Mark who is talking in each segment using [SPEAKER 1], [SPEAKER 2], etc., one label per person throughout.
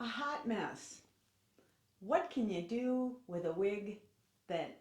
[SPEAKER 1] A hot mess. What can you do with a wig that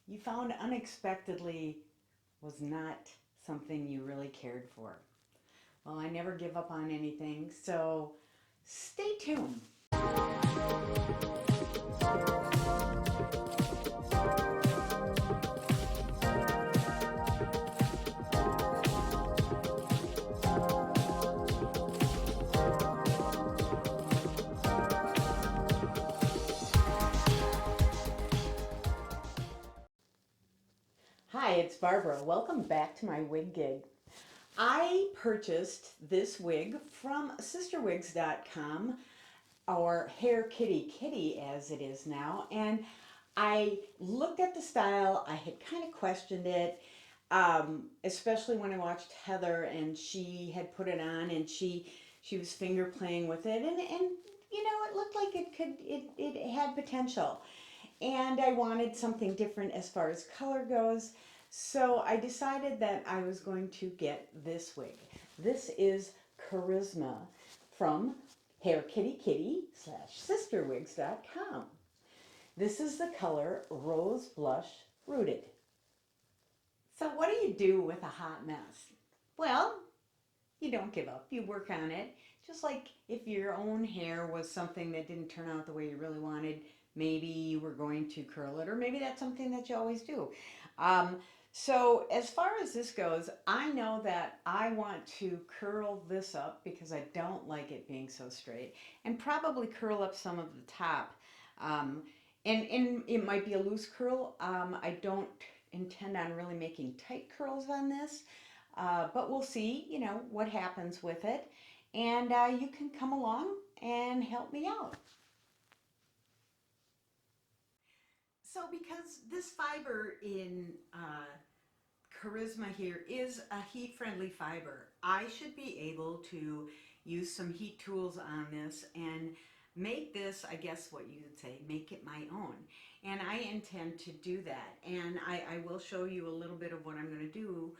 [SPEAKER 1] you found unexpectedly was not something you really cared for? Well, I never give up on anything, so stay tuned. Hi, it's Barbara. Welcome back to my wig gig. I purchased this wig from sisterwigs.com, or Hair Kitty Kitty as it is now, and I looked at the style. I had kind of questioned it, especially when I watched Heather and she had put it on and she was finger playing with it, and you know, it looked like it had potential, and I wanted something different as far as color goes. So I decided that I was going to get this wig. This is Charisma from Hair Kitty Kitty / sisterwigs.com. This is the color Rose Blush Rooted. So what do you do with a hot mess? Well, you don't give up. You work on it. Just like if your own hair was something that didn't turn out the way you really wanted, maybe you were going to curl it, or maybe that's something that you always do. Um, so as far as this goes, I know that I want to curl this up because I don't like it being so straight, and probably curl up some of the top. Um, and it might be a loose curl. I don't intend on really making tight curls on this. But we'll see, you know, what happens with it. And you can come along and help me out. So because this fiber in Charisma here is a heat-friendly fiber, I should be able to use some heat tools on this and make this, I guess what you would say, make it my own. And I intend to do that. And I will show you a little bit of what I'm going to do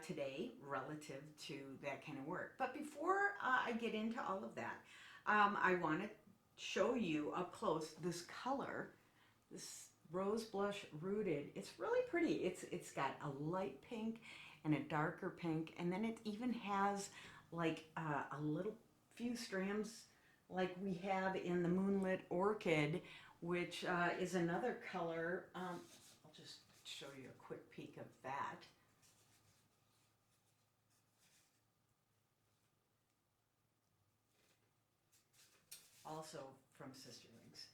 [SPEAKER 1] today relative to that kind of work. But before I get into all of that, I want to show you up close this color, this Rose Blush Rooted. It's really pretty. It's got a light pink and a darker pink, and then it even has like a little few strands like we have in the Moonlit Orchid, which is another color. I'll just show you a quick peek of that. Also from Sister Wigs,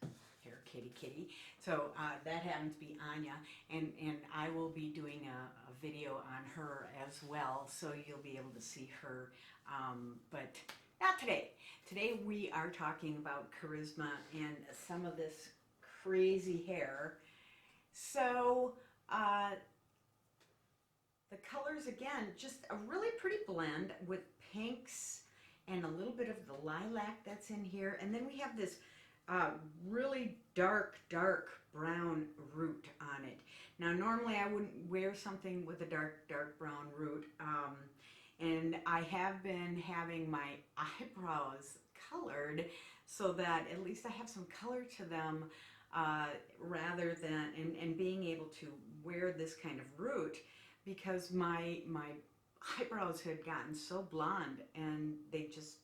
[SPEAKER 1] Hair Kitty Kitty. So that happens to be Anya, and I will be doing a video on her as well, so you'll be able to see her, but not today. Today we are talking about Charisma and some of this crazy hair. So the colors, again, just a really pretty blend with pinks and a little bit of the lilac that's in here. And then we have this really dark brown root on it. Now, normally I wouldn't wear something with a dark brown root. And I have been having my eyebrows colored so that at least I have some color to them, rather than, and being able to wear this kind of root, because my eyebrows had gotten so blonde and they just,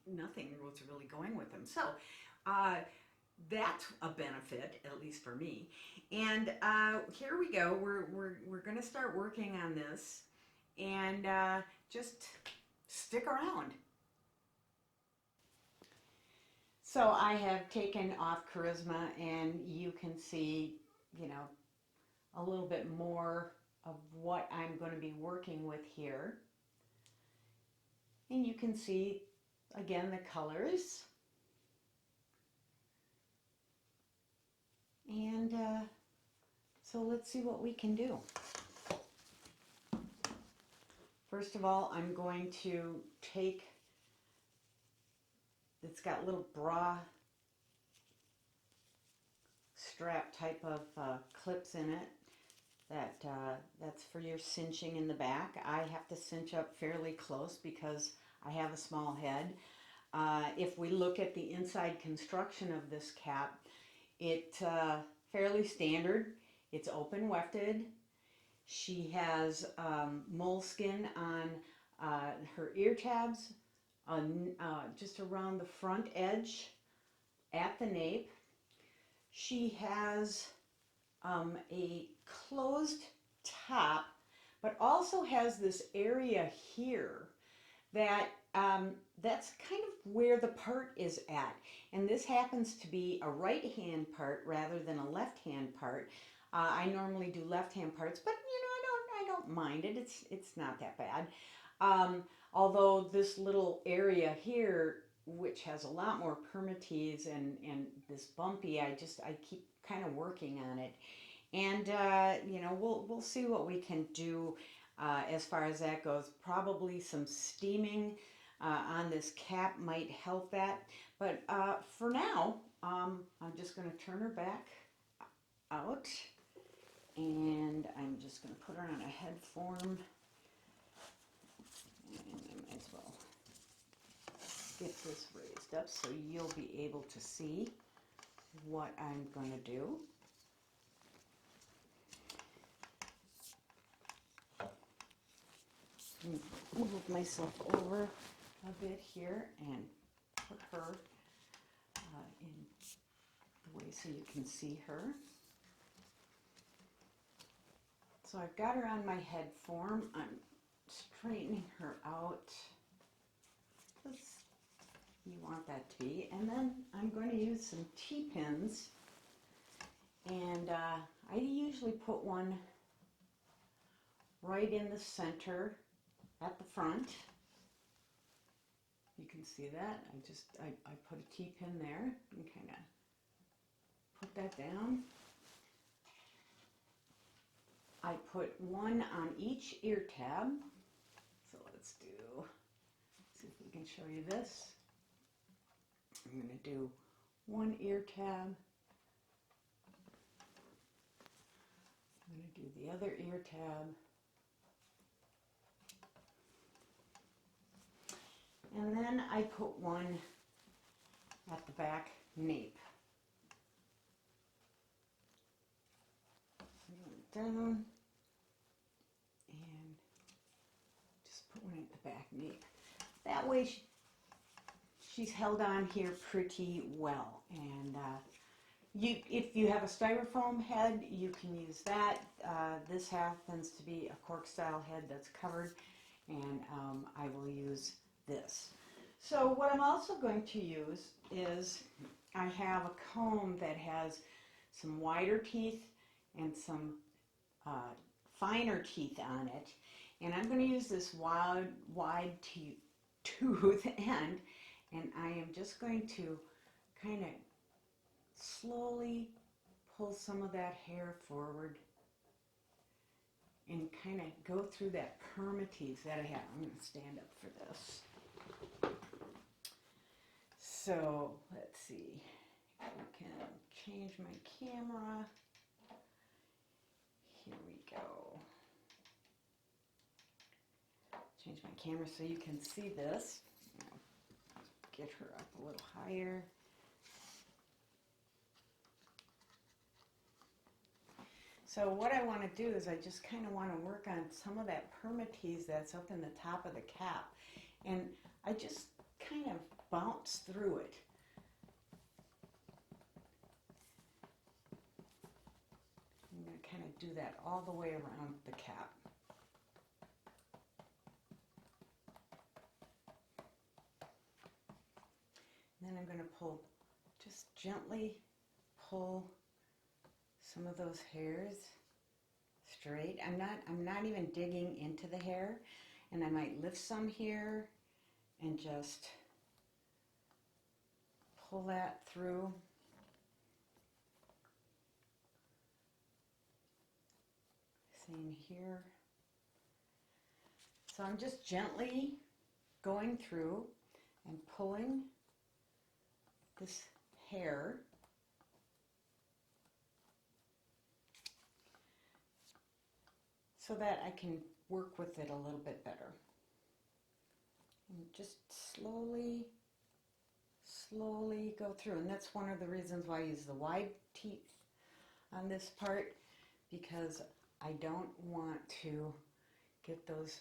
[SPEAKER 1] nothing was really going with them. So that's a benefit, at least for me. And here we go. We're going to start working on this, and just stick around. So I have taken off Charisma, and you can see, you know, a little bit more of what I'm going to be working with here. And you can see, again, the colors. And so let's see what we can do. First of all, I'm going to take, it's got little bra strap type of clips in it. That's for your cinching in the back. I have to cinch up fairly close because I have a small head. if we look at the inside construction of this cap, it's fairly standard. It's open wefted. She has moleskin on her ear tabs, just around the front edge at the nape. She has a closed top, but also has this area here that that's kind of where the part is at. And this happens to be a right hand part rather than a left hand part. I normally do left hand parts, but I don't mind it. It's not that bad. Although this little area here, which has a lot more permatease and this bumpy, I keep kind of working on it. And we'll see what we can do as far as that goes. Probably some steaming on this cap might help that. But for now, I'm just going to turn her back out. And I'm just going to put her on a head form. And I might as well get this raised up so you'll be able to see what I'm going to do. Move myself over a bit here and put her in the way so you can see her. So I've got her on my head form. I'm straightening her out as you want that to be. And then I'm going to use some T-pins. And I usually put one right in the center at the front. You can see that. I put a T-pin there and kind of put that down. I put one on each ear tab. So let's see if we can show you this. I'm going to do one ear tab. I'm going to do the other ear tab. And then I put one at the back nape. Down and just put one at the back nape. That way she's held on here pretty well. And if you have a styrofoam head, you can use that. This happens to be a cork style head that's covered, and I will use this. So what I'm also going to use is I have a comb that has some wider teeth and some finer teeth on it, and I'm going to use this wide tooth end, and I am just going to kind of slowly pull some of that hair forward and kind of go through that permatease that I have. I'm going to stand up for this. So let's see if we can change my camera. Here we go. Change my camera so you can see this. Get her up a little higher. So what I want to do is I just kind of want to work on some of that permatease that's up in the top of the cap. And I just kind of bounce through it. I'm going to kind of do that all the way around the cap. And then I'm going to just gently pull some of those hairs straight. I'm not even digging into the hair, and I might lift some here and just pull that through. Same here. So I'm just gently going through and pulling this hair so that I can work with it a little bit better. And just slowly slowly go through. And that's one of the reasons why I use the wide teeth on this part, because I don't want to get those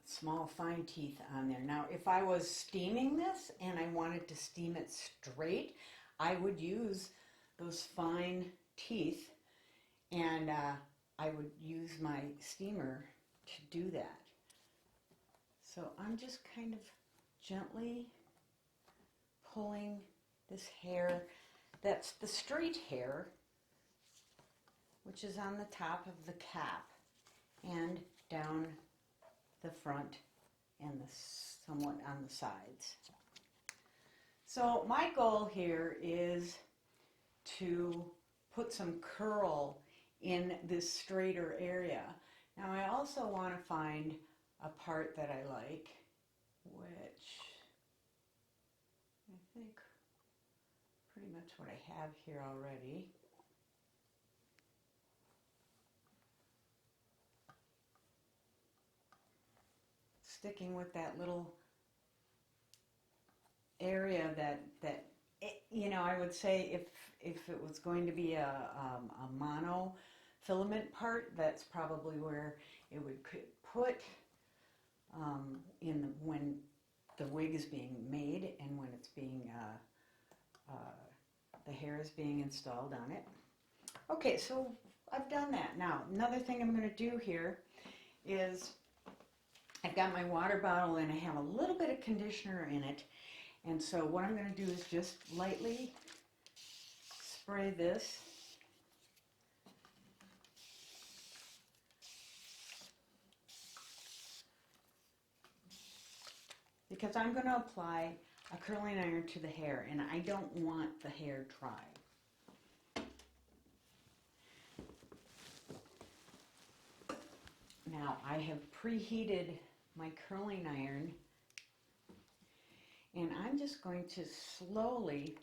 [SPEAKER 1] small fine teeth on there. Now, if I was steaming this and I wanted to steam it straight, I would use those fine teeth, and I would use my steamer to do that. So I'm just kind of gently pulling this hair. That's the straight hair, which is on the top of the cap and down the front and somewhat on the sides. So my goal here is to put some curl in this straighter area. Now I also want to find a part that I like, which I think pretty much what I have here already. Sticking with that little area that you know, I would say if it was going to be a mono filament part, that's probably where it would put when the wig is being made and when it's being the hair is being installed on it. Okay, so I've done that. Now another thing I'm going to do here is I've got my water bottle and I have a little bit of conditioner in it, and so what I'm going to do is just lightly spray this because I'm going to apply a curling iron to the hair, and I don't want the hair dry. Now I have preheated my curling iron, and I'm just going to slowly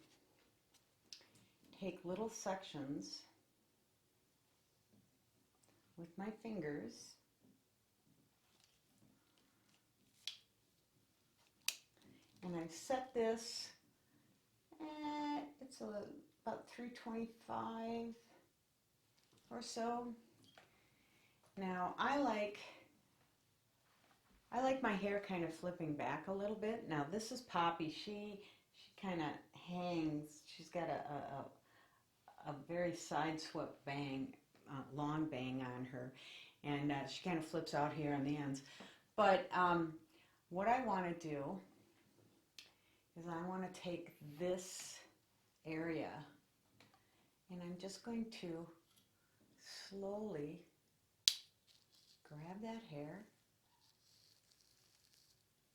[SPEAKER 1] take little sections with my fingers and I've set this at, it's about 325 or so. Now I like my hair kind of flipping back a little bit. Now this is Poppy. She kind of hangs. She's got a very side swept bang, long bang on her, and she kind of flips out here on the ends. But what I want to do is I want to take this area and I'm just going to slowly grab that hair,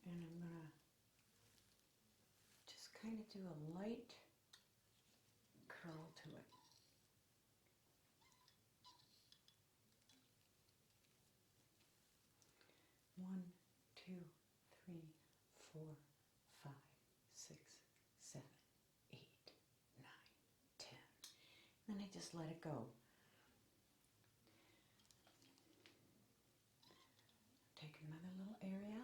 [SPEAKER 1] and I'm going to just kind of do a light curl to it. One, two, three, 4, 5, 6, 7, 8, 9, 10. Then I just let it go. Take another little area.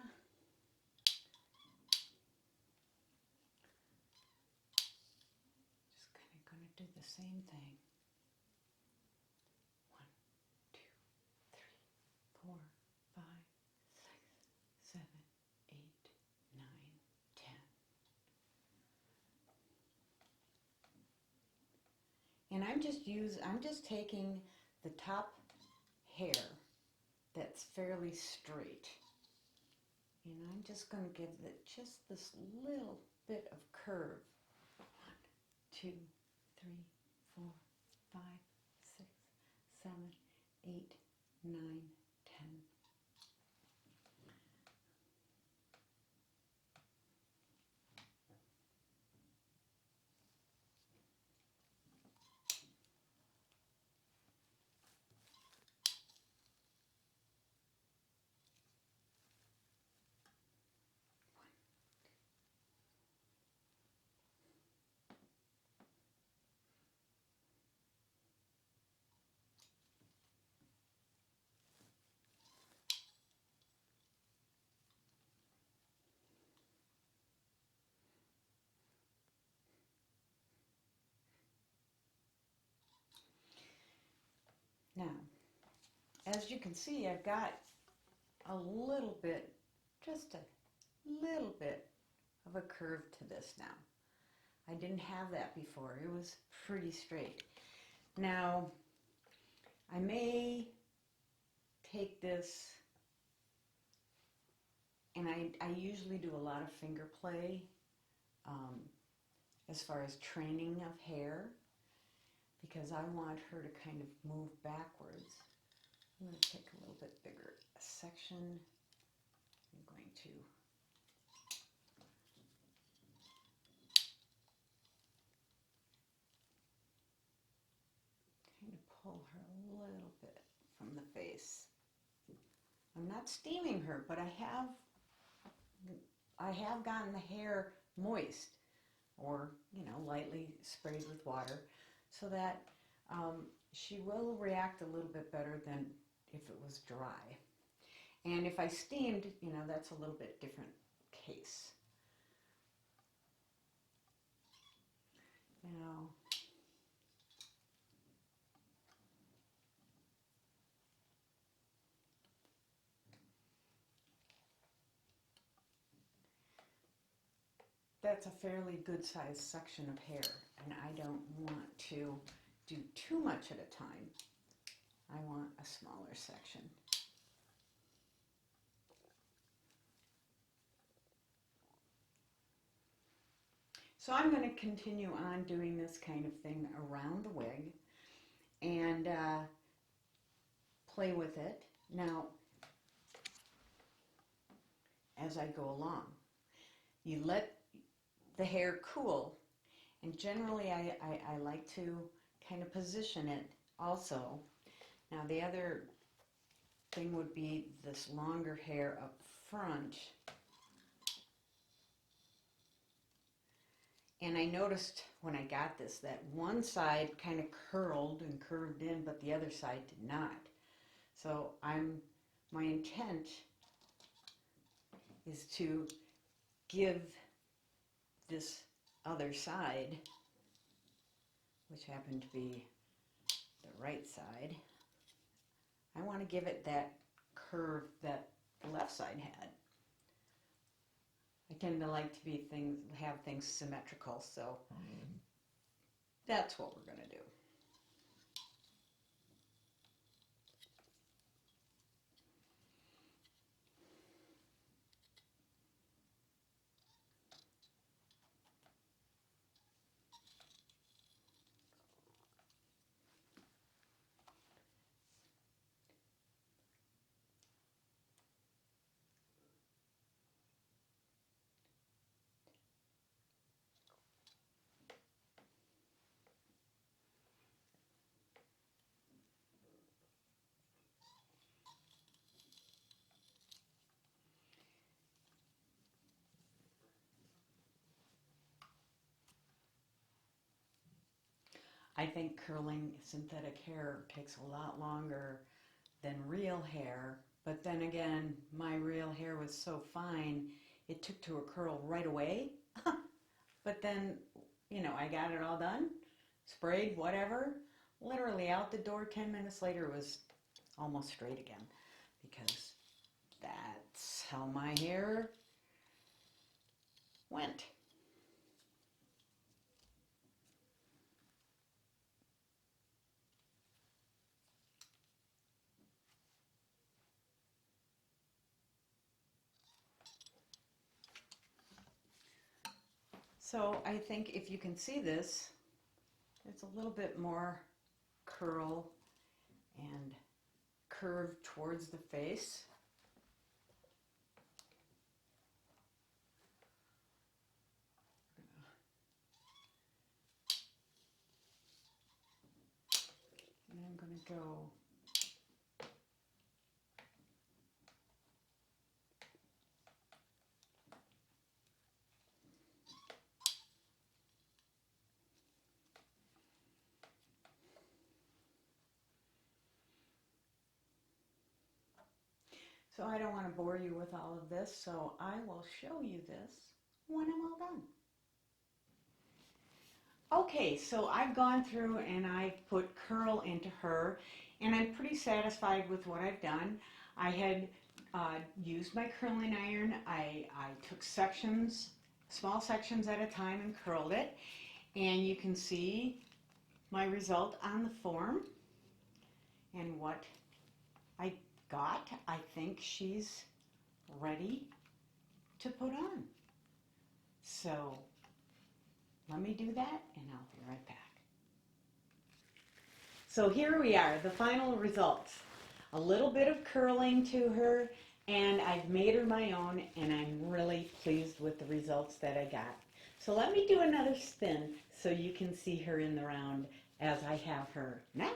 [SPEAKER 1] Just kind of going to do the same thing. 1, 2, 3, 4, 5, 6, 7, 8, 9, 10. And I'm just taking the top hair that's fairly straight, and I'm just going to give it just this little bit of curve. 1, 2, 3, 4, 5, 6, 7, 8, 9, 10. Now, as you can see, I've got a little bit, just a little bit of a curve to this now. I didn't have that before. It was pretty straight. Now, I may take this, and I usually do a lot of finger play as far as training of hair, because I want her to kind of move backwards. I'm going to take a little bit bigger section. I'm going to kind of pull her a little bit from the face. I'm not steaming her, but I have gotten the hair moist, or lightly sprayed with water, so that she will react a little bit better than if it was dry. And if I steamed, that's a little bit different case. Now, that's a fairly good sized section of hair, and I don't want to do too much at a time. I want a smaller section. So I'm going to continue on doing this kind of thing around the wig and play with it. Now, as I go along, you let the hair cool, and generally I like to kind of position it also. Now, the other thing would be this longer hair up front. And I noticed when I got this that one side kind of curled and curved in, but the other side did not. So my intent is to give this other side, which happened to be the right side, I want to give it that curve that the left side had. I tend to like to have things symmetrical, so that's what we're going to do. I think curling synthetic hair takes a lot longer than real hair, but then again, my real hair was so fine, it took to a curl right away. But then, I got it all done, sprayed, whatever. Literally out the door 10 minutes later, it was almost straight again, because that's how my hair went. So I think if you can see this, it's a little bit more curl and curve towards the face. And I'm going to go So I don't want to bore you with all of this, so I will show you this when I'm all done. Okay, so I've gone through and I've put curl into her, and I'm pretty satisfied with what I've done. I had used my curling iron. I took sections, small sections at a time, and curled it. And you can see my result on the form and what I got. I think she's ready to put on. So let me do that and I'll be right back. So here we are, the final results. A little bit of curling to her, and I've made her my own, and I'm really pleased with the results that I got. So let me do another spin so you can see her in the round as I have her now.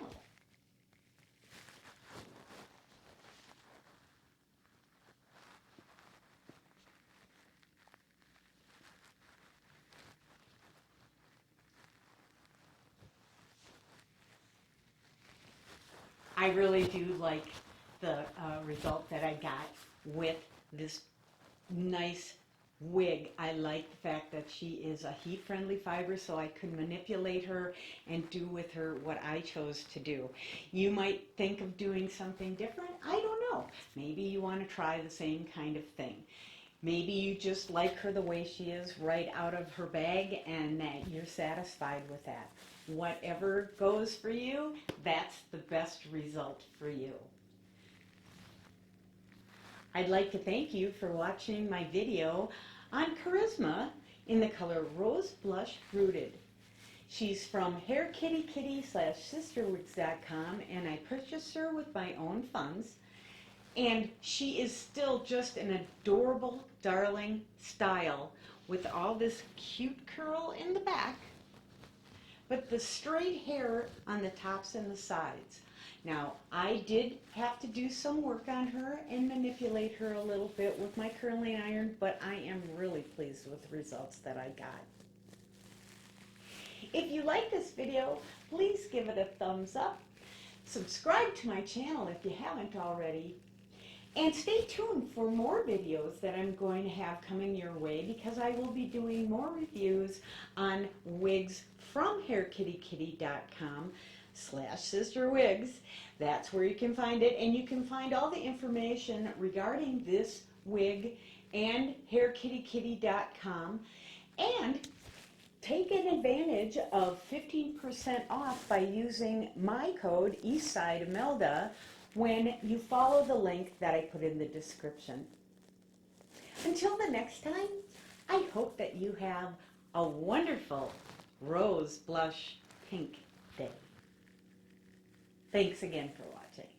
[SPEAKER 1] I really do like the result that I got with this nice wig. I like the fact that she is a heat-friendly fiber, so I could manipulate her and do with her what I chose to do. You might think of doing something different. I don't know. Maybe you want to try the same kind of thing. Maybe you just like her the way she is right out of her bag and that you're satisfied with that. Whatever goes for you, that's the best result for you. I'd like to thank you for watching my video on Charisma in the color Rose Blush Rooted. She's from hairkittykitty/sisterwigs.com, and I purchased her with my own funds. And she is still just an adorable, darling style with all this cute curl in the back, but the straight hair on the tops and the sides. Now, I did have to do some work on her and manipulate her a little bit with my curling iron, but I am really pleased with the results that I got. If you like this video, please give it a thumbs up. Subscribe to my channel if you haven't already. And stay tuned for more videos that I'm going to have coming your way, because I will be doing more reviews on wigs from hairkittykitty.com/sisterwigs. That's where you can find it, and you can find all the information regarding this wig and hairkittykitty.com, and taking advantage of 15% off by using my code Eastside Imelda when you follow the link that I put in the description. Until the next time, I hope that you have a wonderful rose blush pink day. Thanks again for watching.